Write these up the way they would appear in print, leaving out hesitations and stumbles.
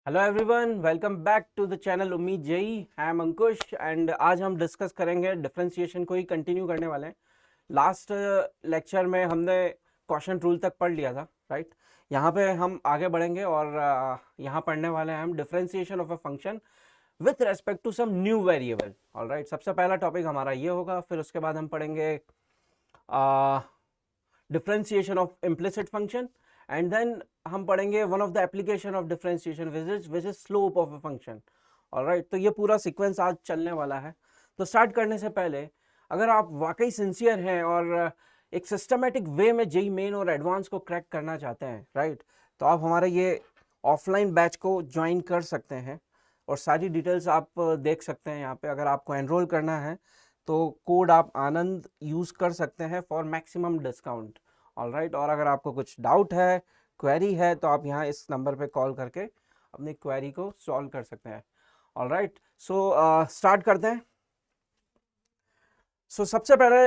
Hello everyone, welcome back to the channel उम्मीद जई। I am Ankush and आज हम डिस्कस करेंगे डिफरेंशिएशन को ही कंटिन्यू करने वाले हैं। लास्ट लेक्चर में हमने क्वेश्चन रूल तक पढ़ लिया था, राइट। यहाँ पे हम आगे बढ़ेंगे और यहाँ पढ़ने वाले हैं हम differentiation of a function with respect to some new variable. Alright, सबसे पहला टॉपिक हमारा ये होगा, फिर उसके बाद हम पढ़ेंगे differentiation of implicit function and then हम पढ़ेंगे one of the application of differentiation which is slope of a function. Alright, तो ये पूरा सीक्वेंस आज चलने वाला है। तो स्टार्ट करने से पहले, अगर आप वाकई सिंसियर हैं और एक सिस्टमेटिक वे में जेई मेन और एडवांस को क्रैक करना चाहते हैं, राइट, तो आप हमारे ये ऑफलाइन बैच को ज्वाइन कर सकते हैं और सारी डिटेल्स आप देख सकते हैं यहाँ पे। अगर आपको एनरोल करना है तो कोड आप आनंद यूज़ कर सकते हैं फॉर मैक्सिमम डिस्काउंट। ऑलराइट, और अगर आपको कुछ डाउट है, क्वेरी है, तो आप यहाँ इस नंबर पे कॉल करके अपनी क्वेरी को सॉल्व कर सकते हैं। ऑलराइट, सो स्टार्ट करते हैं। सबसे पहले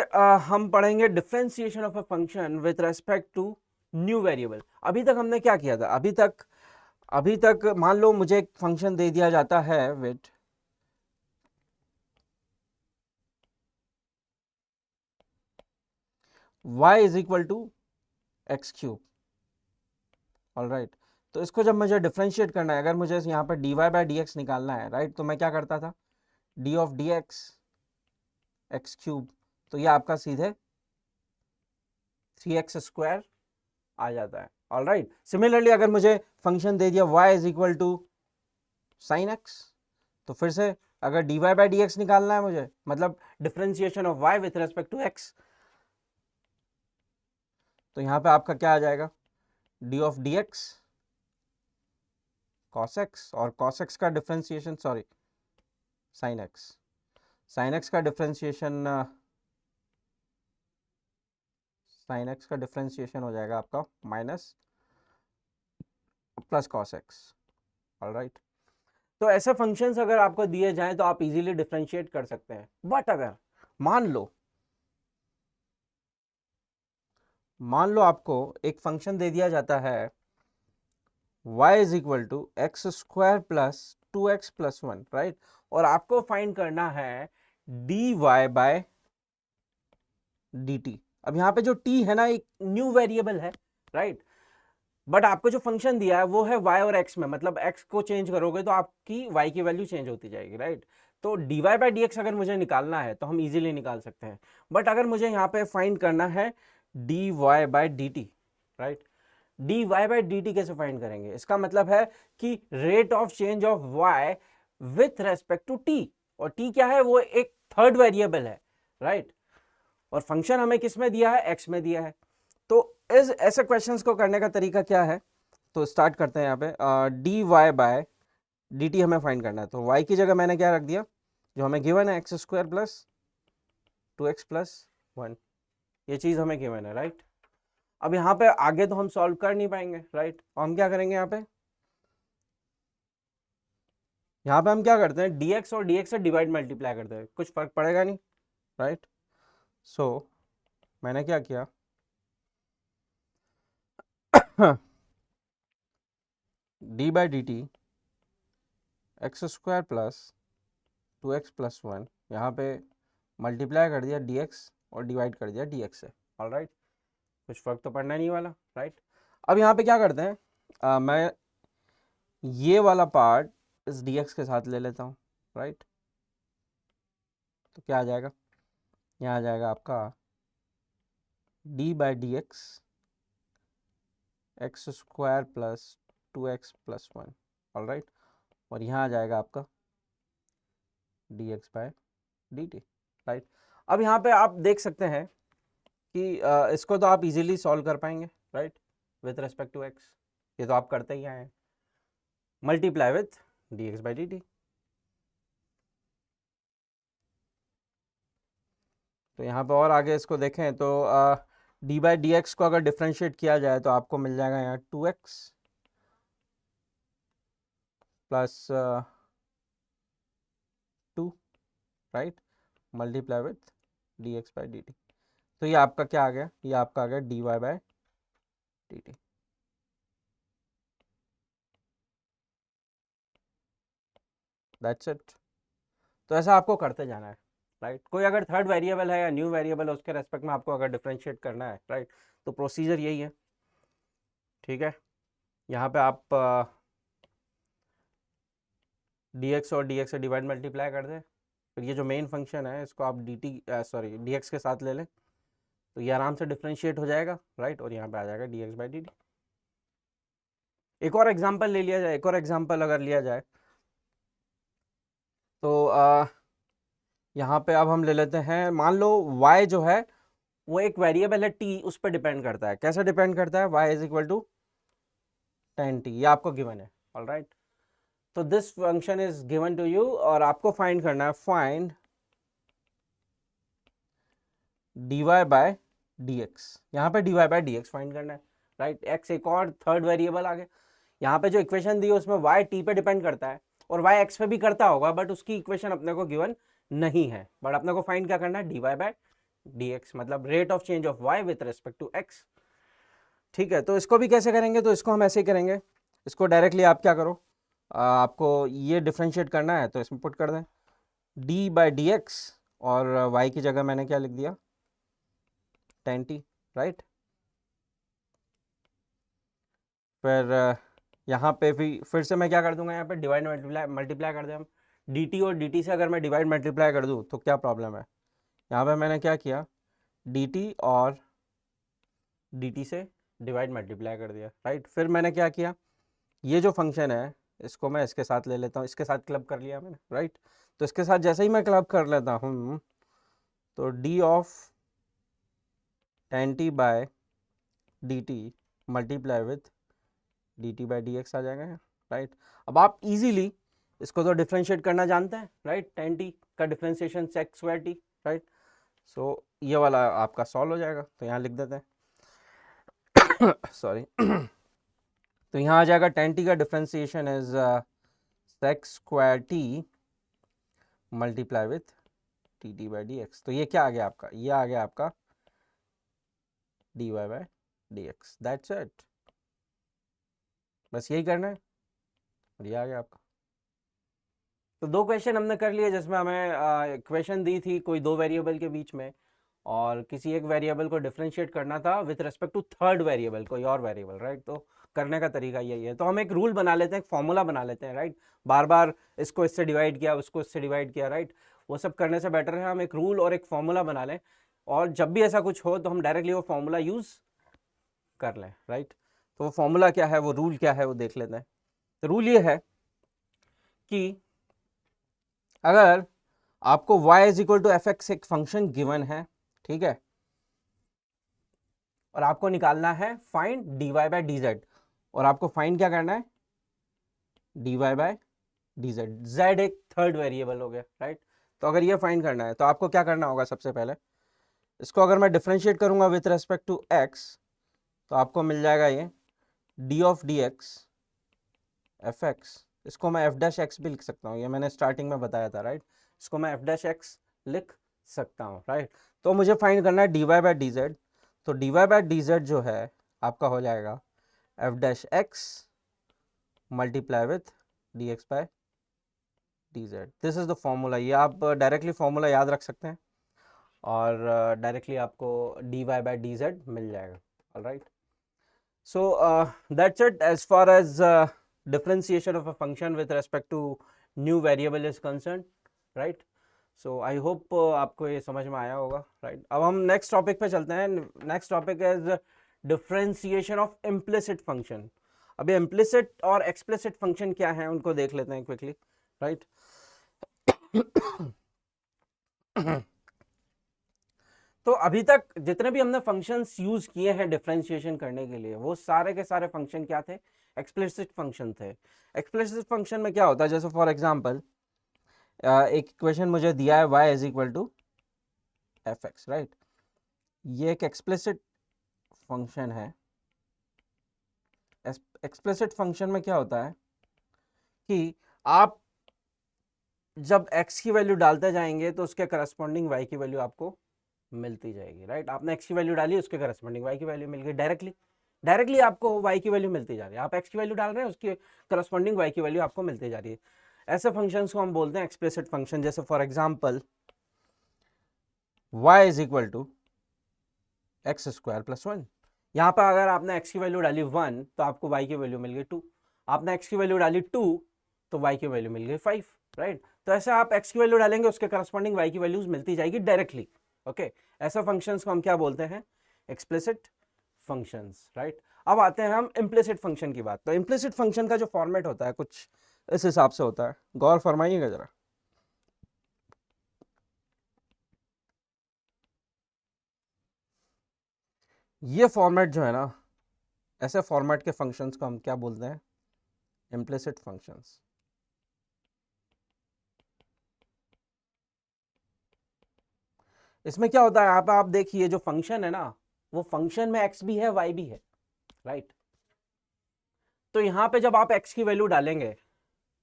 हम पढ़ेंगे differentiation of a function with respect to new variable. अभी तक हमने क्या किया था? अभी तक मान लो मुझे एक फंक्शन दे दिया जाता है with y is equal to x cube. Alright, तो इसको जब मुझे डिफरेंशिएट करना है, अगर मुझे यहाँ पर dy बाई डी एक्स निकालना है, राइट, तो मैं क्या करता था? d of d x x cube, तो ये आपका सीधे 3x स्क्वायर आ जाता है। ऑलराइट, सिमिलरली अगर मुझे फंक्शन दे दिया y is equal to sine x, तो फिर से अगर dy बाई डी एक्स निकालना है मुझे, मतलब differentiation of y with respect to x, तो यहाँ पे आपका क्या आ जाएगा? d of d x cos x, और कॉस एक्स का differentiation, sorry, sine x, sine x का डिफरेंशिएशन, साइन एक्स का डिफरेंशिएशन हो जाएगा आपका minus plus cos x. Alright, तो ऐसे फंक्शंस अगर आपको दिए जाएं तो आप इजीली डिफरेंशिएट कर सकते हैं। बट अगर मान लो आपको एक फंक्शन दे दिया जाता है y is equal to x square plus 2x plus 1, right, और आपको फाइंड करना है dy बाय dt। अब यहाँ पे जो t है ना, एक न्यू वेरिएबल है, राइट, बट आपको जो फंक्शन दिया है वो है y और x में, मतलब x को चेंज करोगे तो आपकी y की वैल्यू चेंज होती जाएगी, राइट। तो dy बाई डी एक्स अगर मुझे निकालना है तो हम इजीली निकाल सकते हैं। बट अगर मुझे यहाँ पे फाइंड करना है dy by d t, right, dy by d t कैसे फाइंड करेंगे? इसका मतलब है कि rate of change of y with respect to t, और t क्या है? वो एक थर्ड वेरिएबल है, राइट, और फंक्शन हमें किस में दिया है? x में दिया है। तो इस ऐसे क्वेश्चंस को करने का तरीका क्या है? तो स्टार्ट करते हैं यहाँ पे। D y by d t हमें फाइंड करना है, तो y की जगह मैंने क्या रख दिया? जो हमें गिवन है x square plus 2x plus 1, ये चीज़ हमें गिवन है, राइट। अब यहाँ पे आगे तो हम सॉल्व कर नहीं पाएंगे, राइट, और हम क्या करेंगे? यहाँ पे हम क्या करते हैं? dx और dx से डिवाइड मल्टीप्लाई करते हैं, कुछ फर्क पड़ेगा नहीं, राइट। सो मैंने क्या किया? D by d T x square plus 2x plus 1, यहाँ पे मल्टीप्लाई कर दिया dx और डिवाइड कर दिया dx से। ऑलराइट, कुछ फर्क तो पड़ना नहीं वाला, राइट। अब यहाँ पे क्या करते हैं? मैं ये वाला पार्ट इस dx के साथ ले लेता हूँ, राइट, तो क्या आ जाएगा? यहाँ आ जाएगा आपका d by d x square plus 2x plus 1। Alright, और यहाँ आ जाएगा आपका dx बाय dt, राइट। अब यहाँ पे आप देख सकते हैं कि इसको तो आप इजीली सॉल्व कर पाएंगे, right, with respect to x। ये तो आप करते ही आए हैं, multiply with dx by dt। तो यहाँ पे और आगे इसको देखें तो d बाई डी एक्स को अगर डिफ्रेंशिएट किया जाए तो आपको मिल जाएगा यहाँ 2x plus 2, right, multiply with dx by dt। तो ये आपका क्या आ गया? ये आपका आ गया dy by dt। That's it. तो ऐसा आपको करते जाना है, राइट। कोई अगर थर्ड वेरिएबल है या न्यू वेरिएबल है उसके रेस्पेक्ट में आपको अगर डिफरेंशिएट करना है, राइट, तो प्रोसीजर यही है, ठीक है। यहाँ पे आप dx और dx से डिवाइड मल्टीप्लाई कर दें, फिर ये जो मेन फंक्शन है इसको आप dx के साथ ले लें, तो ये आराम से डिफरेंशिएट हो जाएगा, राइट, और यहाँ पे आ जाएगा dx बाई dt। एक और एग्जांपल ले लिया जाए, एक और एग्जांपल अगर लिया जाए तो यहाँ पे अब हम ले लेते हैं, मान लो y जो है वो एक वेरिएबल है t, उस पर डिपेंड करता है। कैसे डिपेंड करता है? y is equal to tan t, ये आपको गिवन है, ऑलराइट। तो this function is given to you और आपको फाइंड करना है, फाइंड dy बाय dx। यहाँ पे dy बाय dx फाइंड करना है, राइट। x एक और थर्ड वेरिएबल आ गया। यहाँ पे जो इक्वेशन दी है उसमें y t पे डिपेंड करता है और y x पे भी करता होगा, बट उसकी इक्वेशन अपने को गिवन नहीं है। बट अपने को फाइंड क्या करना है? dy बाय dx, मतलब rate of change of y with respect to x, ठीक है। तो इसको भी कैसे करेंगे? तो इसको हम ऐसे ही करेंगे, इसको डायरेक्टली आप क्या करो, आपको ये डिफ्रेंशिएट करना है तो इसमें पुट कर दें डी बाई डी एक्स, और y की जगह मैंने क्या लिख दिया? tan t, right. फिर यहाँ पे भी फिर से मैं क्या कर दूंगा, यहाँ पे डिवाइड मल्टीप्लाई कर दें हम। dt और dt से अगर मैं डिवाइड मल्टीप्लाई कर दूँ तो क्या प्रॉब्लम है? यहाँ पे मैंने क्या किया, dt और dt से डिवाइड मल्टीप्लाई कर दिया, राइट। फिर मैंने क्या किया, ये जो फंक्शन है इसको मैं इसके साथ ले लेता हूँ, इसके साथ क्लब कर लिया मैंने, राइट। तो इसके साथ जैसे ही मैं क्लब कर लेता हूँ तो d ऑफ tan t by dt multiply with dt by dx आ जाएगा, राइट। अब आप इजीली इसको तो डिफ्रेंशिएट करना जानते हैं, राइट। tan t का differentiation sec square t, right. So ये वाला आपका सॉल्व हो जाएगा, तो यहाँ लिख देते हैं सॉरी तो यहाँ आ जाएगा tan t का differentiation is sec square t multiply with dt by dx। तो ये क्या आ गया आपका? ये आ गया आपका dy by dx, that's it. बस यही करना है और ये आ गया आपका। तो दो क्वेश्चन हमने कर लिए जिसमें हमें इक्वेशन दी थी कोई दो वेरिएबल के बीच में, और किसी एक वेरिएबल को डिफरेंशिएट करना था with respect to third variable, कोई और वेरिएबल, राइट। तो करने का तरीका यही है। तो हम एक रूल बना लेते हैं, एक फॉर्मूला बना लेते हैं, राइट। बार बार इसको इससे डिवाइड किया, उसको इससे डिवाइड किया, राइट, वो सब करने से बेटर है हम एक रूल और एक फॉर्मूला बना लें, और जब भी ऐसा कुछ हो तो हम डायरेक्टली वो फॉर्मूला यूज कर लें, राइट। तो वो फॉर्मूला क्या है, वो रूल क्या है, वो देख लेते हैं। तो रूल ये है कि अगर आपको y is equal to f x एक फंक्शन गिवन है, ठीक है, और आपको निकालना है find dy by d z, और आपको फाइंड क्या करना है? dy by d z. z एक थर्ड वेरिएबल हो गया, राइट। तो अगर ये फाइंड करना है तो आपको क्या करना होगा? सबसे पहले इसको अगर मैं डिफरेंशिएट करूंगा विथ रेस्पेक्ट टू x तो आपको मिल जाएगा ये d of d x F x. इसको मैं एफ डैश एक्स भी लिख सकता हूँ, ये मैंने स्टार्टिंग में बताया था, राइट। इसको मैं एफ डैश एक्स लिख सकता हूँ, राइट। तो मुझे फाइंड करना है dy बाई डी जेड, तो dy बाई डी जेड जो है आपका हो जाएगा F dash x multiply with D x by d Z. This is the formula. ये आप डायरेक्टली फॉर्मूला याद रख सकते हैं और डायरेक्टली आपको dy बाई डी जेड मिल जाएगा, alright. So that's it as far as differentiation of a function with respect to new variable is concerned, right? So I hope आपको ये समझ में आया होगा, right? अब हम next topic पे चलते हैं। Next topic is differentiation of implicit function। अभी implicit और explicit function क्या है उनको देख लेते हैं quickly, right? तो अभी तक जितने भी हमने फंक्शंस यूज किए हैं डिफरेंशिएशन करने के लिए, वो सारे के सारे फंक्शन क्या थे? एक्सप्लिसिट फंक्शन थे। एक्सप्लिसिट फंक्शन में क्या होता है? जैसे फॉर एग्जांपल एक इक्वेशन मुझे दिया है y is equal to f x, right. ये एक एक्सप्लिसिट फंक्शन है। एक्सप्लिसिट फंक्शन में क्या होता है कि आप जब x की वैल्यू डालते जाएंगे तो उसके करस्पॉन्डिंग y की वैल्यू आपको मिलती जाएगी, राइट। आपने x की वैल्यू डाली, उसके करस्पॉन्डिंग y की वैल्यू मिल गई, डायरेक्टली आपको y की वैल्यू मिलती जा रही है। आप x की वैल्यू डाल रहे हैं, उसकी करस्पॉन्डिंग y की वैल्यू आपको मिलती जा रही है। ऐसे फंक्शंस को हम बोलते हैं एक्सप्लिसिट फंक्शन। जैसे for example y is equal to x square plus 1। यहाँ पर अगर आपने x की वैल्यू डाली 1 तो आपको y की वैल्यू मिल गई 2, आपने x की वैल्यू डाली 2 तो y की वैल्यू मिल गई 5, राइट। तो ऐसे आप x की वैल्यू डालेंगे उसके करस्पॉन्डिंग y की वैल्यूज मिलती जाएगी डायरेक्टली, ओके। ऐसे फंक्शंस को हम क्या बोलते हैं? Explicit functions, right. अब आते हैं हम इम्प्लिसिट फंक्शन की बात। तो इम्प्लिसिट फंक्शन का जो फॉर्मेट होता है कुछ इस हिसाब से होता है, गौर फरमाइएगा जरा। ये फॉर्मेट जो है ना, ऐसे फॉर्मेट के फंक्शंस को हम क्या बोलते हैं? Implicit functions. इसमें क्या होता है, यहाँ पे आप देखिए जो फंक्शन है ना, वो फंक्शन में x भी है y भी है, राइट। तो यहाँ पे जब आप x की वैल्यू डालेंगे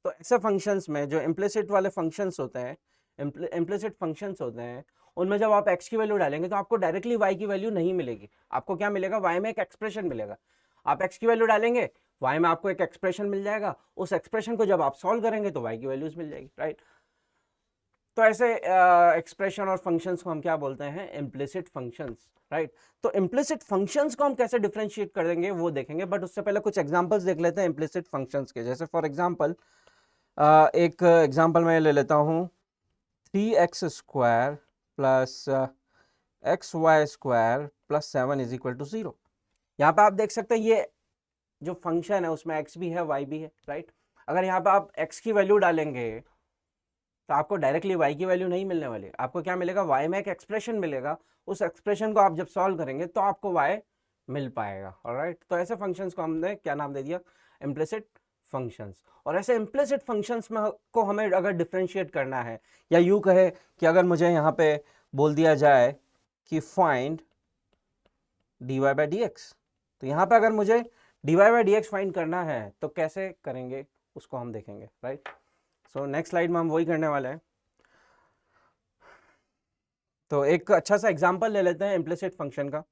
तो ऐसे फंक्शंस में जो इम्प्लिसिट वाले फंक्शंस होते हैं, इम्प्लिसिट फंक्शंस होते हैं, उनमें जब आप x की वैल्यू डालेंगे तो आपको डायरेक्टली y की वैल्यू नहीं मिलेगी। आपको क्या मिलेगा? y में एक एक्सप्रेशन मिलेगा। आप x की वैल्यू डालेंगे, y में आपको एक एक्सप्रेशन मिल जाएगा, उस एक्सप्रेशन को जब आप सॉल्व करेंगे तो y की वैल्यूज मिल जाएगी, राइट। तो ऐसे एक्सप्रेशन और फंक्शंस को हम क्या बोलते हैं? Implicit functions, right. तो इम्प्लिसिट फंक्शंस को हम कैसे डिफरेंशिएट कर देंगे वो देखेंगे, बट उससे पहले कुछ एग्जांपल्स देख लेते हैं इम्प्लिसिट फंक्शंस के। जैसे फॉर एग्जांपल एक एग्जांपल मैं ले लेता हूँ 3x square plus xy square plus 7 is equal to 0। यहाँ पे आप देख सकते हैं ये जो फंक्शन है उसमें x भी है y भी है, राइट। अगर यहाँ पे आप x की वैल्यू डालेंगे तो आपको डायरेक्टली y की वैल्यू नहीं मिलने वाली, आपको क्या मिलेगा? y में एक एक्सप्रेशन मिलेगा, उस एक्सप्रेशन को आप जब सॉल्व करेंगे तो आपको y मिल पाएगा, ऑलराइट। तो ऐसे फंक्शंस को हमने क्या नाम दे दिया? Implicit functions. और ऐसे इम्प्लिसिट फंक्शंस में को हमें अगर डिफरेंशिएट करना है, या यूं कहे कि अगर मुझे यहाँ पे बोल दिया जाए कि find dy by d x, तो यहाँ पे अगर मुझे dy by d x find करना है तो कैसे करेंगे उसको हम देखेंगे, राइट। सो नेक्स्ट स्लाइड में हम वही करने वाले हैं। तो एक अच्छा सा एग्जांपल ले लेते हैं इम्प्लिसिट फंक्शन का,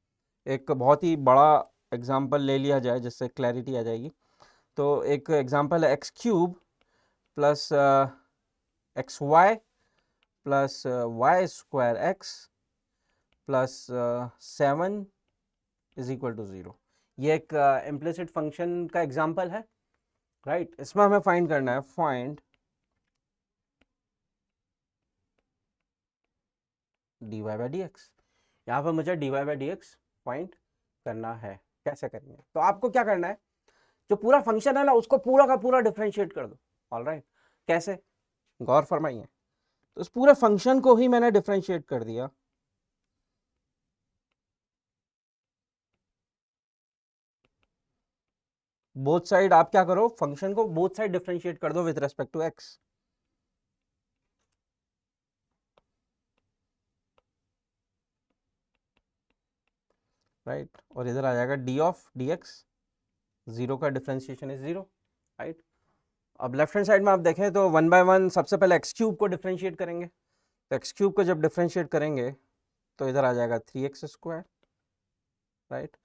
एक बहुत ही बड़ा एग्जांपल ले लिया जाए जिससे क्लैरिटी आ जाएगी। तो एक एग्जांपल है x cube plus x y plus y square x plus 7 is equal to 0। ये एक इम्प्लिसिट फंक्शन का एग्जांपल है, राइट। इसमें हमें फाइंड करना है, find dy by d x. यहाँ पर मुझे dy by d x find करना है। कैसे करेंगे? तो आपको क्या करना है, जो पूरा फंक्शन है ना उसको पूरा का पूरा डिफरेंशिएट कर दो, ऑलराइट। कैसे? गौर फरमाइए। तो इस पूरे फंक्शन को ही मैंने डिफरेंशिएट कर दिया। बोथ साइड आप क्या करो, फंक्शन को बोथ साइड डिफरेंशिएट कर दो with respect to x. Right, और इधर आ जाएगा d of d x, zero का डिफरेंशिएशन इज 0, राइट। अब लेफ्ट हैंड साइड में आप देखें तो 1 बाय 1 सबसे पहले एक्स क्यूब को डिफरेंशिएट करेंगे। तो एक्स क्यूब को जब डिफरेंशिएट करेंगे तो इधर आ जाएगा 3x स्क्वायर, राइट।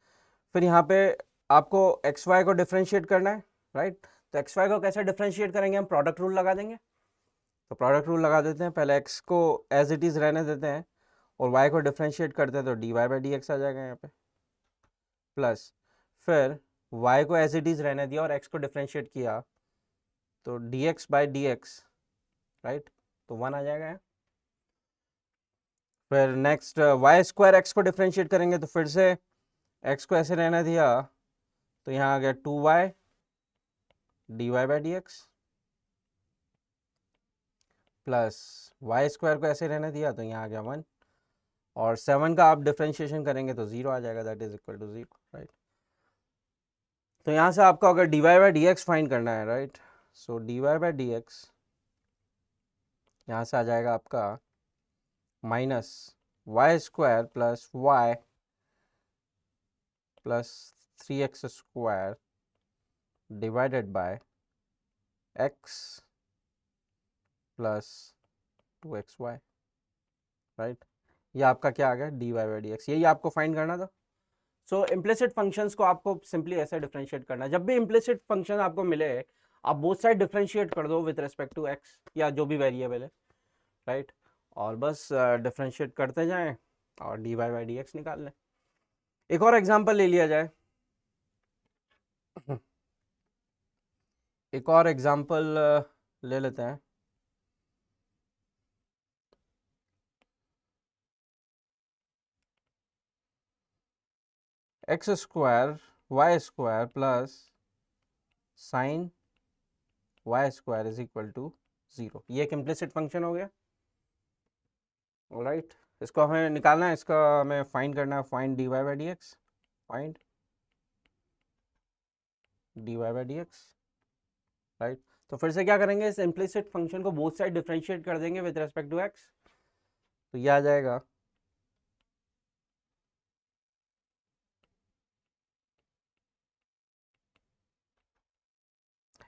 फिर यहाँ पे आपको एक्स वाई को डिफरेंशिएट करना है, राइट। तो एक्स वाई को कैसे डिफरेंशिएट करेंगे? हम प्रोडक्ट रूल लगा देंगे। तो प्रोडक्ट रूल लगा देते हैं, पहले एक्स को एज इट इज़ रहने देते हैं और वाई को डिफरेंशिएट करते हैं, तो d y by d x आ जाएगा यहाँ पे, प्लस फिर y को एज इट इज़ रहने दिया और x को डिफरेंशिएट किया तो dx by d x, right. तो 1 आ जाएगा यहाँ। फिर नेक्स्ट वाई स्क्वायर एक्स को डिफरेंशिएट करेंगे तो फिर से x को ऐसे रहने दिया तो यहाँ आ गया 2y dy by d x, plus y square को ऐसे रहने दिया तो यहाँ आ गया 1, और 7 का आप डिफरेंशिएशन करेंगे तो 0 आ जाएगा, that is equal to 0, right. तो यहाँ से आपको अगर dy by d x find करना है, right, so dy by d x यहाँ से आ जाएगा आपका minus y square plus y plus 3x square divided by x plus 2xy, right. ये आपका क्या आ गया? dy बाई डी एक्स, यही आपको फाइंड करना था। सो इम्प्लिसिट फंक्शंस को आपको सिंपली ऐसे डिफरेंशिएट करना है। जब भी इम्प्लिसिट फंक्शन आपको मिले आप बोथ साइड डिफरेंशिएट कर दो विथ रिस्पेक्ट टू एक्स या जो भी वेरिएबल है, राइट, और बस डिफरेंशिएट करते जाएं और dy बाई डी एक्स निकाल लें। एक और एग्जांपल ले लिया जाए, एक और एग्जांपल ले लेते हैं। X square y square plus sine y square is equal to 0, ये एक इम्प्लिसिट फंक्शन हो गया, राइट। इसको हमें निकालना है, इसका हमें फाइंड करना है, find dy by d x, find dy by d x, right. तो फिर से क्या करेंगे, इस इम्प्लिसिट फंक्शन को बोथ साइड डिफरेंशिएट कर देंगे विद रिस्पेक्ट टू एक्स, तो ये आ जाएगा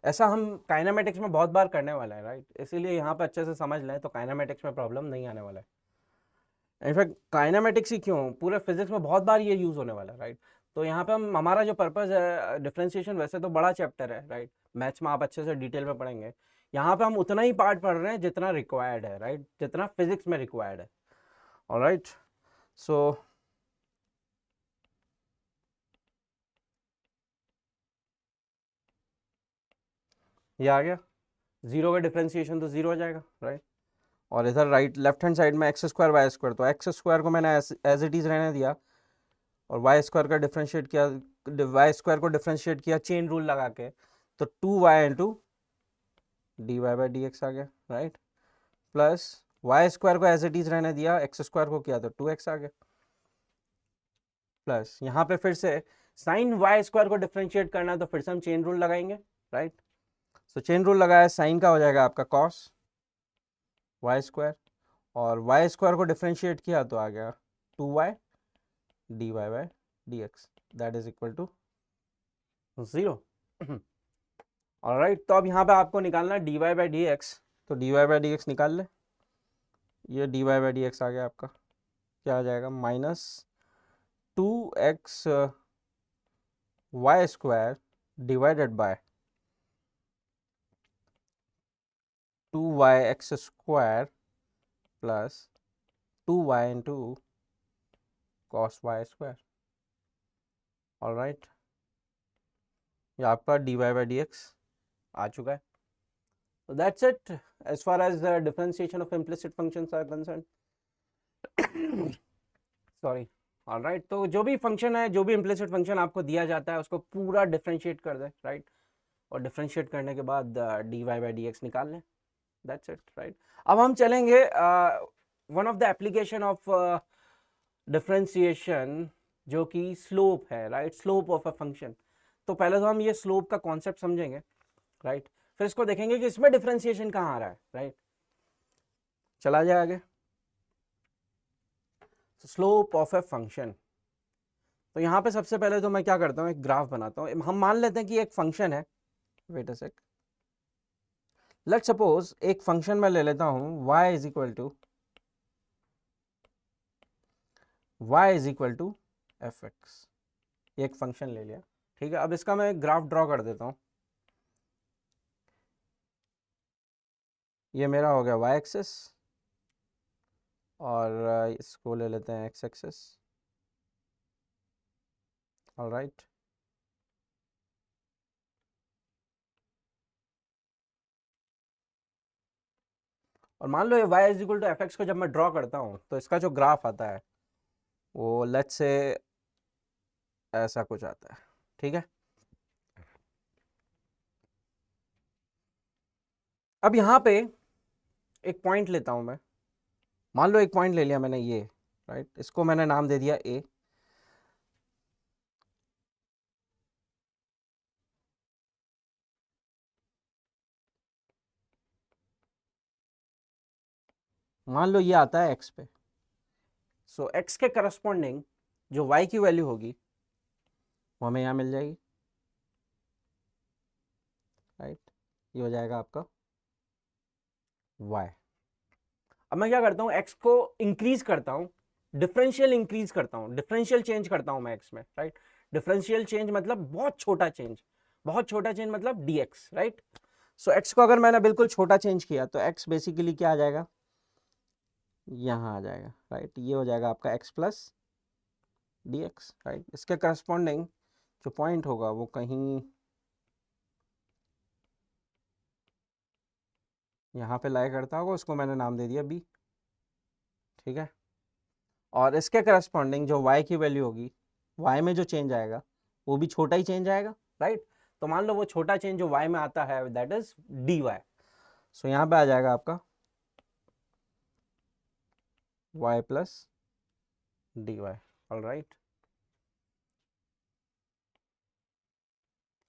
ऐसा। हम काइनेमेटिक्स में बहुत बार करने वाला है, राइट, इसीलिए यहाँ पे अच्छे से समझ लें तो काइनेमेटिक्स में प्रॉब्लम नहीं आने वाला है। इनफैक्ट काइनेमेटिक्स ही क्यों, पूरे फिजिक्स में बहुत बार ये यूज़ होने वाला है, राइट। तो यहाँ पे हम, हमारा जो पर्पज़ है डिफरेंशिएशन, वैसे तो बड़ा चैप्टर है, राइट, मैथ्स में आप अच्छे से डिटेल में पढ़ेंगे। यहाँ पे हम उतना ही पार्ट पढ़ रहे हैं जितना रिक्वायर्ड है, राइट, जितना फिजिक्स में रिक्वायर्ड है, ऑलराइट। सो ये आ गया, जीरो का डिफरेंशिएशन तो जीरो हो जाएगा, राइट। और इधर राइट लेफ्ट हैंड साइड में एक्स स्क्वायर वाई स्क्वायर, तो एक्स स्क्वायर को मैंने एज इट इज़ रहने दिया और वाई स्क्वायर का डिफरेंशिएट किया, वाई स्क्वायर को डिफरेंशिएट किया चेन रूल लगा के, तो 2y into d y by d x आ गया, राइट, प्लस वाई स्क्वायर को एज इट इज़ रहने दिया, एक्स स्क्वायर को किया तो 2x आ गया, प्लस यहाँ पे फिर से साइन वाई स्क्वायर को डिफरेंशिएट करना है तो फिर से हम चेन रूल लगाएंगे, राइट। सो चेन रूल लगाया, साइन का हो जाएगा आपका कॉस वाई स्क्वायर, और वाई स्क्वायर को डिफरेंशिएट किया तो आ गया 2y dy by dx, that is equal to 0। Alright, तो अब यहाँ पे आपको निकालना है dy बाई dx, तो dy बाई dx निकाल ले, ये dy बाई dx आ गया आपका, क्या आ जाएगा, minus 2x y square divided by 2yx square plus 2y into cos y square, alright. ये आपका dy बाई dx आ चुका है। So that's it as far as the differentiation of implicit functions are concerned. Sorry. All right, तो जो भी function है, जो भी इम्प्लिसिट फंक्शन आपको दिया जाता है उसको पूरा डिफरेंशिएट कर दे, राइट, और डिफरेंशिएट करने के बाद dy बाई dx निकाल लें, दैट्स इट, राइट। अब हम चलेंगे one of the application of differentiation जो कि स्लोप है, right, slope of a function. तो पहले तो हम ये स्लोप का कॉन्सेप्ट समझेंगे, राइट, फिर इसको देखेंगे कि इसमें डिफरेंशिएशन कहाँ आ रहा है, राइट। चला जाए आगे, स्लोप ऑफ ए फंक्शन। तो यहाँ पे सबसे पहले तो मैं क्या करता हूँ, एक ग्राफ बनाता हूँ। हम मान लेते हैं कि एक फंक्शन है, wait a sec, let's suppose एक फंक्शन में ले लेता हूँ y is equal to f x, एक फंक्शन ले लिया, ठीक है। अब इसका मैं ग्राफ ड्रॉ कर देता हूँ, ये मेरा हो गया y एक्सिस और इसको ले लेते हैं x एक्सिस, ऑलराइट। और मान लो ये y is equal to f x को जब मैं ड्रॉ करता हूँ तो इसका जो ग्राफ आता है वो लेट्स से ऐसा कुछ आता है, ठीक है। अब यहाँ पे एक पॉइंट लेता हूँ मैं, मान लो एक पॉइंट ले लिया मैंने ये, राइट, इसको मैंने नाम दे दिया a, मान लो ये आता है x पे, सो x के करस्पॉन्डिंग जो y की वैल्यू होगी वो हमें यहाँ मिल जाएगी, राइट, ये हो जाएगा आपका y। अब मैं क्या करता हूँ, x को इंक्रीज करता हूँ, डिफरेंशियल इंक्रीज करता हूँ, डिफरेंशियल चेंज करता हूँ मैं x में, राइट। डिफरेंशियल चेंज मतलब बहुत छोटा चेंज, बहुत छोटा चेंज मतलब dx, राइट। सो एक्स को अगर मैंने बिल्कुल छोटा चेंज किया तो एक्स बेसिकली क्या आ जाएगा, यहाँ आ जाएगा, राइट। ये हो जाएगा आपका x plus D x, right. इसके करस्पॉन्डिंग जो पॉइंट होगा वो कहीं यहाँ पे लाई करता होगा, उसको मैंने नाम दे दिया बी, ठीक है। और इसके करस्पॉन्डिंग जो y की वैल्यू होगी, y में जो चेंज आएगा वो भी छोटा ही चेंज आएगा, राइट। तो मान लो वो छोटा चेंज जो y में आता है दैट इज dy। सो यहाँ पे आ जाएगा आपका y plus dy, all right.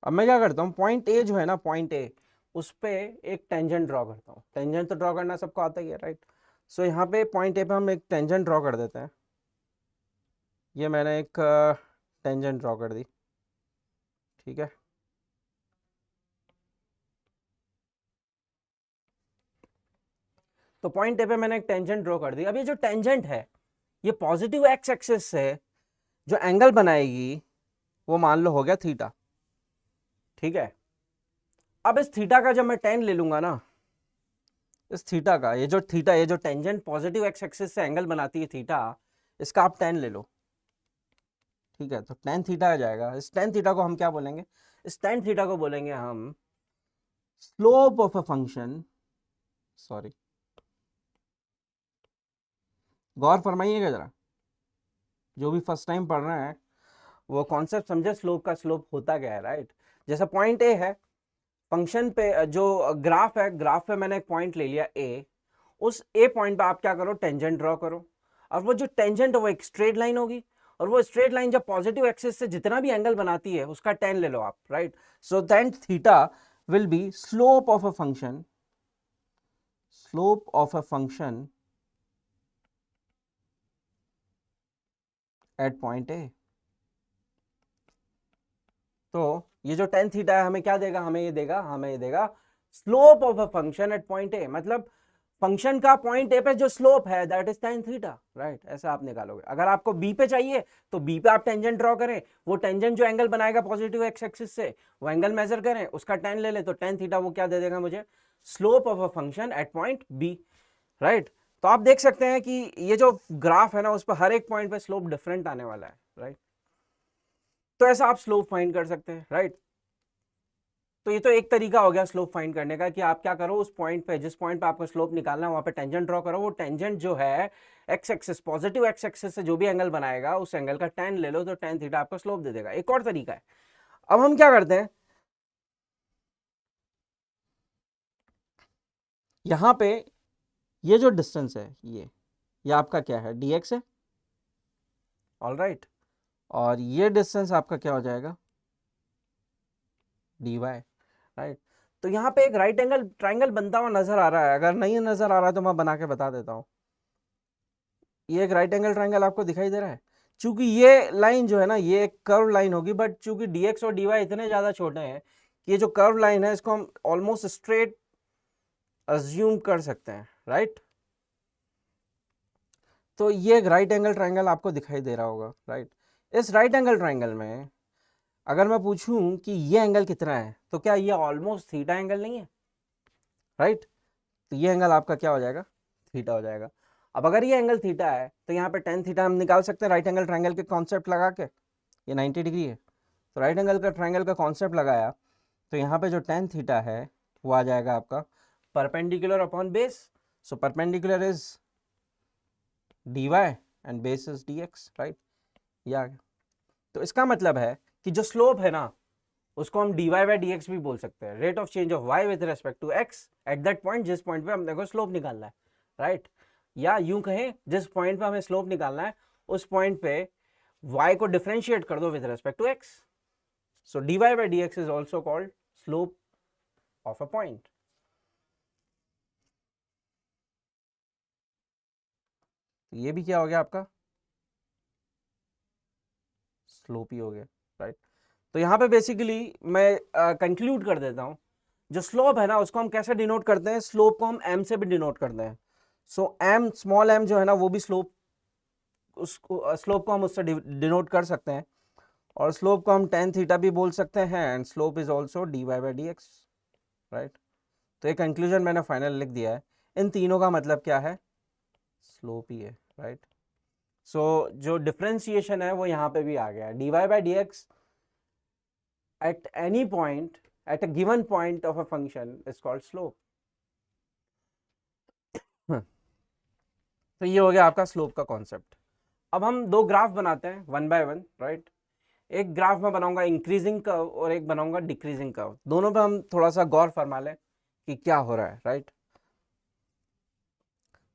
अब मैं क्या करता हूँ, पॉइंट ए जो है ना, पॉइंट ए, उस पे एक टेंजेंट ड्रॉ करता हूँ। टेंजेंट तो ड्रॉ करना सबको आता ही है, राइट। सो यहाँ पे पॉइंट ए पे हम एक टेंजेंट ड्रॉ कर देते हैं। ये मैंने एक टेंजेंट ड्रॉ कर दी, ठीक है। तो पॉइंट ए पे मैंने एक टेंजेंट ड्रॉ कर दी। अब ये जो टेंजेंट है ये पॉजिटिव एक्स एक्सिस से जो एंगल बनाएगी वो मान लो हो गया थीटा, ठीक है। अब इस थीटा का जब मैं टेन ले लूंगा ना, इस थीटा का, ये जो थीटा, ये जो टेंजेंट पॉजिटिव एक्स एक्सिस से एंगल बनाती है थीटा, इसका आप टेन ले लो, ठीक है। तो टेन थीटा आ जाएगा। इस टेन थीटा को हम क्या बोलेंगे, इस टेन थीटा को बोलेंगे हम slope of a function, sorry, गौर फरमाइएगा जरा, जो भी फर्स्ट टाइम पढ़ रहे हैं वो कॉन्सेप्ट समझे, स्लोप का स्लोप होता क्या है, राइट। जैसे पॉइंट ए है, फंक्शन पे जो ग्राफ है, ग्राफ पे मैंने एक पॉइंट ले लिया ए, उस ए पॉइंट पे आप क्या करो, टेंजेंट ड्रॉ करो। और वो जो टेंजेंट है वो एक स्ट्रेट लाइन होगी, और वो स्ट्रेट लाइन जब पॉजिटिव एक्सिस से जितना भी एंगल बनाती है उसका टेन ले लो आप, right. So tan theta will be slope of a function, slope of a function at point A. तो ये जो टेन थीटा है हमें क्या देगा, हमें ये देगा slope of a function at point A, मतलब फंक्शन का पॉइंट ए पे जो स्लोप है that is tan theta, right. ऐसा आप निकालोगे। अगर आपको बी पे चाहिए तो बी पे आप टेंजेंट ड्रॉ करें, वो टेंजेंट जो एंगल बनाएगा पॉजिटिव एक्स एक्सिस से वो एंगल मेजर करें, उसका टेन ले लें, तो टेन थीटा वो क्या दे देगा मुझे, slope of a function at point B, right. तो आप देख सकते हैं कि ये जो ग्राफ है ना उस पर हर एक पॉइंट पे स्लोप डिफरेंट आने वाला है, राइट। तो ऐसा आप स्लोप फाइंड कर सकते हैं, राइट। तो ये तो एक तरीका हो गया स्लोप फाइंड करने का, कि आप क्या करो, उस पॉइंट पे, जिस पॉइंट पे आपको स्लोप निकालना है वहां पे टेंजेंट ड्रॉ करो। वो टेंजेंट जो है x axis, positive x axis से जो भी एंगल बनाएगा उस एंगल का टेन ले लो, तो टेन थीटा आपको स्लोप दे देगा। एक और तरीका है। अब हम क्या करते हैं, यहां पे ये जो डिस्टेंस है ये आपका क्या है, dx है, ऑल राइट। और ये डिस्टेंस आपका क्या हो जाएगा, dy, राइट। तो यहाँ पे एक राइट एंगल ट्राइंगल बनता हुआ नजर आ रहा है। अगर नहीं नजर आ रहा है तो मैं बना के बता देता हूँ। ये एक राइट एंगल ट्राइंगल आपको दिखाई दे रहा है। चूंकि ये लाइन जो है ना ये एक कर्व लाइन होगी, बट चूंकि dx और dy इतने ज्यादा छोटे हैं कि ये जो कर्व लाइन है इसको हम ऑलमोस्ट स्ट्रेट अज्यूम कर सकते हैं, राइट। तो ये एक राइट एंगल ट्राइंगल आपको दिखाई दे रहा होगा, राइट। इस राइट एंगल ट्राइंगल में अगर मैं पूछूं कि ये एंगल कितना है, तो क्या ये ऑलमोस्ट थीटा एंगल नहीं है, राइट। तो ये एंगल आपका क्या हो जाएगा, थीटा हो जाएगा। अब अगर ये एंगल थीटा है तो यहाँ पे टेन थीटा हम निकाल सकते हैं राइट एंगल ट्राइंगल के कॉन्सेप्ट लगा के। ये 90 डिग्री है, तो राइट एंगल का ट्राइंगल का कॉन्सेप्ट लगाया, तो यहाँ पे जो टेन थीटा है वो आ जाएगा आपका perpendicular upon base. So perpendicular is dy and base is dx, right. ये आ गया। तो इसका मतलब है कि जो स्लोप है ना उसको हम dy बाई dx भी बोल सकते हैं, rate of change of y with respect to x at that point, जिस पॉइंट पे हमने को स्लोप निकालना है, राइट। या यूं कहें जिस पॉइंट पे हमें स्लोप निकालना है उस पॉइंट पे y को डिफरेंशिएट कर दो with respect to x। So dy by dx is also called slope of a point. ये भी क्या हो गया आपका, स्लोप ही हो गया, राइट। तो यहाँ पे बेसिकली मैं कंक्लूड कर देता हूँ, जो स्लोप है ना उसको हम कैसे डिनोट करते हैं, स्लोप को हम m से भी डिनोट करते हैं। सो m, स्मॉल m जो है ना वो भी स्लोप, उसको स्लोप को हम उससे डिनोट कर सकते हैं। और स्लोप को हम टेन थीटा भी बोल सकते हैं, and slope is also dy by dx, right. तो ये कंक्लूजन मैंने फाइनल लिख दिया है। इन तीनों का मतलब क्या है, स्लोप ही है, राइट। सो जो डिफरेंशिएशन है वो यहाँ पे भी आ गया, dy by dx at any point at a given point of a function is called slope। तो ये हो गया आपका स्लोप का कॉन्सेप्ट। अब हम दो ग्राफ बनाते हैं वन बाय वन, राइट। एक ग्राफ में बनाऊंगा इंक्रीजिंग कर्व और एक बनाऊंगा डिक्रीजिंग कर्व, दोनों पे हम थोड़ा सा गौर फरमा लें कि क्या हो रहा है, राइट।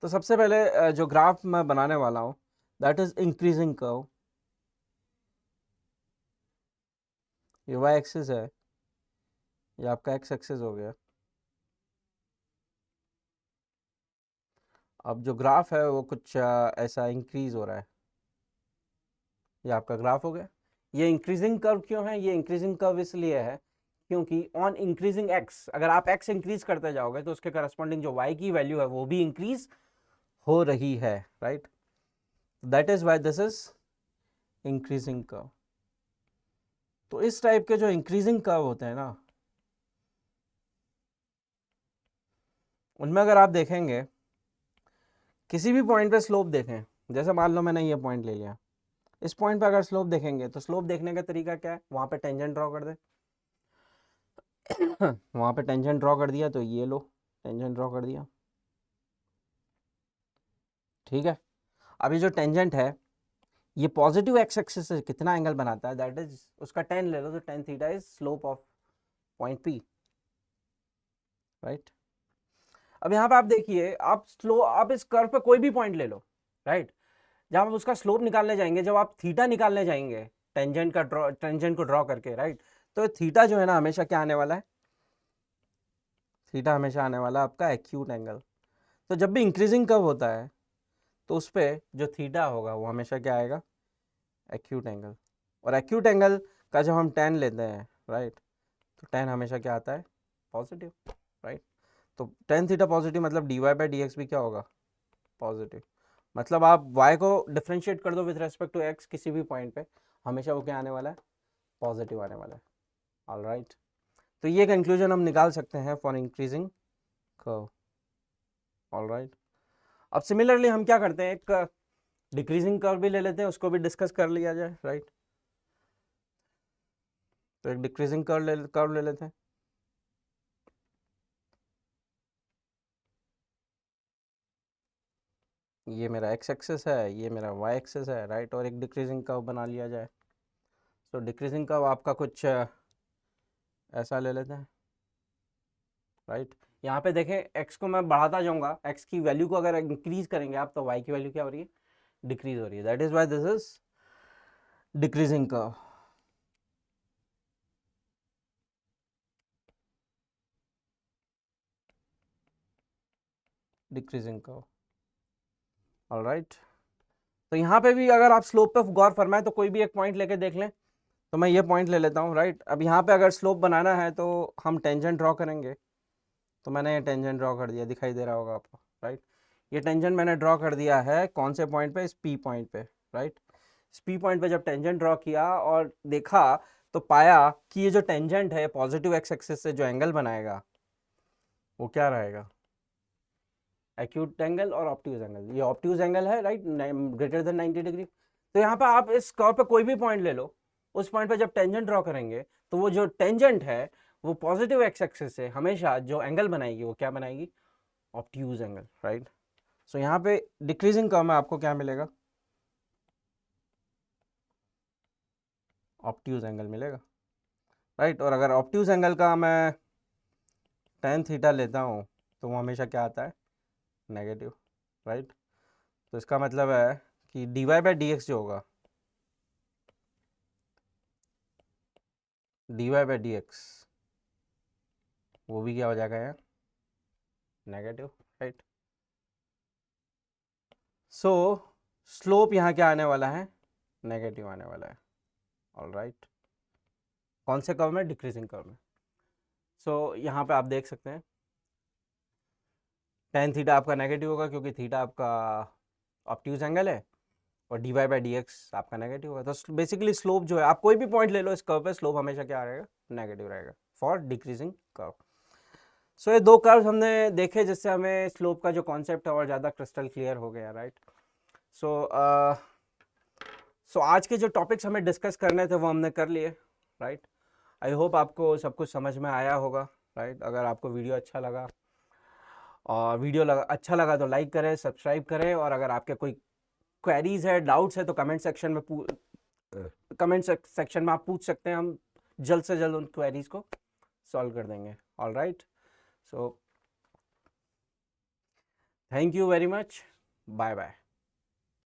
तो सबसे पहले जो ग्राफ मैं बनाने वाला हूं दैट इज इंक्रीजिंग कर्व। ये वाई एक्सिस है, ये आपका एक्स एक्सिस हो गया। अब जो ग्राफ है वो कुछ ऐसा इंक्रीज हो रहा है, ये आपका ग्राफ हो गया। ये इंक्रीजिंग कर्व क्यों है, ये इंक्रीजिंग कर्व इसलिए है क्योंकि ऑन इंक्रीजिंग एक्स, अगर आप एक्स इंक्रीज करते जाओगे तो उसके करस्पॉन्डिंग जो वाई की वैल्यू है वो भी इंक्रीज हो रही है, right. That is why this is increasing curve. तो इस टाइप के जो इंक्रीजिंग कर्व होते हैं ना, उनमें अगर आप देखेंगे किसी भी पॉइंट पे स्लोप देखें, जैसे मान लो मैंने ये पॉइंट ले लिया, इस पॉइंट पे अगर स्लोप देखेंगे तो स्लोप देखने का तरीका क्या है, वहां पे टेंजेंट ड्रॉ कर दे। वहां पे टेंजेंट ड्रॉ कर दिया तो ये लो, टेंजेंट ड्रॉ कर दिया, ठीक है। अभी जो टेंजेंट है ये पॉजिटिव एक्स एक्सिस से कितना एंगल बनाता है, दैट इज उसका टेन ले लो, तो tan theta is slope of point P, right. अब यहाँ पे आप देखिए, आप इस कर्व पे कोई भी पॉइंट ले लो, राइट। जब आप उसका स्लोप निकालने जाएंगे, जब आप थीटा निकालने जाएंगे टेंजेंट को ड्रॉ करके, राइट, तो थीटा जो है ना हमेशा क्या आने वाला है, थीटा हमेशा आने वाला है आपका एक्यूट एंगल। तो जब भी इंक्रीजिंग कर्व होता है तो उस पर जो थीटा होगा वो हमेशा क्या आएगा, एक्यूट एंगल। और एक्यूट एंगल का जब हम टेन लेते हैं, राइट, तो टेन हमेशा क्या आता है, पॉजिटिव, राइट। तो टेन थीटा पॉजिटिव मतलब d y by d x भी क्या होगा, पॉजिटिव। मतलब आप y को डिफ्रेंशिएट कर दो विद रेस्पेक्ट टू x किसी भी पॉइंट पे, हमेशा वो क्या आने वाला है, पॉजिटिव आने वाला है, ऑलराइट। तो ये कंक्लूजन हम निकाल सकते हैं फॉर इंक्रीजिंग कर्व, ऑलराइट। अब सिमिलरली हम क्या करते हैं, एक डिक्रीजिंग कर्व भी ले लेते हैं, उसको भी डिस्कस कर लिया जाए, राइट। तो एक डिक्रीजिंग कर्व ले लेते हैं। ये मेरा एक्स एक्सिस है, ये मेरा वाई एक्सिस है, राइट। और एक डिक्रीजिंग कर्व बना लिया जाए। तो डिक्रीजिंग कर्व आपका कुछ ऐसा ले लेते हैं, राइट। यहाँ पे देखें x को मैं बढ़ाता जाऊंगा, x की वैल्यू को अगर इंक्रीज करेंगे आप तो y की वैल्यू क्या हो रही है, डिक्रीज हो रही है। That is why this is decreasing curve, decreasing curve, alright. तो यहाँ पे भी अगर आप स्लोप पे गौर फरमाएं तो कोई भी एक पॉइंट लेके देख लें। तो मैं ये पॉइंट ले लेता हूँ, राइट। अब यहाँ पे अगर स्लोप बनाना है तो हम टेंजेंट ड्रॉ करेंगे। तो मैंने ये टेंजेंट ड्रॉ कर दिया, दिखाई दे रहा होगा आपको, राइट। ये टेंजेंट मैंने ड्रॉ कर दिया है कौन से पॉइंट पे, इस पी पॉइंट पे, राइट। इस पी पॉइंट पे जब टेंजेंट ड्रॉ किया और देखा तो पाया कि ये जो टेंजेंट है पॉजिटिव एक्स एक्सिस से जो एंगल बनाएगा वो क्या रहेगा, एक्यूट एंगल और ऑब्ट्यूज एंगल। ये ऑब्ट्यूज एंगल है, राइट, ग्रेटर देन 90 डिग्री। तो यहाँ पे आप इस कर्व पे कोई भी पॉइंट ले लो, उस पॉइंट पे जब टेंजेंट ड्रॉ करेंगे तो वो जो टेंजेंट है वो पॉजिटिव एक्स एक्सिस से हमेशा जो एंगल बनाएगी वो क्या बनाएगी, ऑब्ट्यूज एंगल, राइट। सो यहाँ पे डिक्रीजिंग कर्व में आपको क्या मिलेगा, ऑब्ट्यूज एंगल मिलेगा, राइट। और अगर ऑब्ट्यूज एंगल का मैं tan थीटा लेता हूँ तो वो हमेशा क्या आता है, नेगेटिव, राइट। तो इसका मतलब है कि dy बाई डी एक्स जो होगा, dy बाई डी एक्स वो भी क्या हो जाएगा यार, नेगेटिव, राइट। सो स्लोप यहाँ क्या आने वाला है, नेगेटिव आने वाला है, ऑलराइट। कौन से कर्व में, डिक्रीजिंग कर्व में। सो यहाँ पे आप देख सकते हैं tan थीटा आपका नेगेटिव होगा क्योंकि थीटा आपका ऑब्ट्यूज एंगल है और dy बाई डी एक्स आपका नेगेटिव होगा। तो बेसिकली स्लोप जो है, आप कोई भी पॉइंट ले लो इस कर्व पे, स्लोप हमेशा क्या रहेगा, नेगेटिव रहेगा फॉर डिक्रीजिंग कर्व। सो ये दो कर्व हमने देखे जिससे हमें स्लोप का जो कॉन्सेप्ट है और ज़्यादा क्रिस्टल क्लियर हो गया, राइट। सो आज के जो टॉपिक्स हमें डिस्कस करने थे वो हमने कर लिए, राइट। आई होप आपको सब कुछ समझ में आया होगा, राइट। अगर आपको वीडियो अच्छा लगा और अच्छा लगा तो लाइक करें, सब्सक्राइब करें, और अगर आपके कोई क्वेरीज है, डाउट्स है तो कमेंट सेक्शन में आप पूछ सकते हैं, हम जल्द से जल्द उन क्वेरीज को सॉल्व कर देंगे। All right, so thank you very much, bye bye.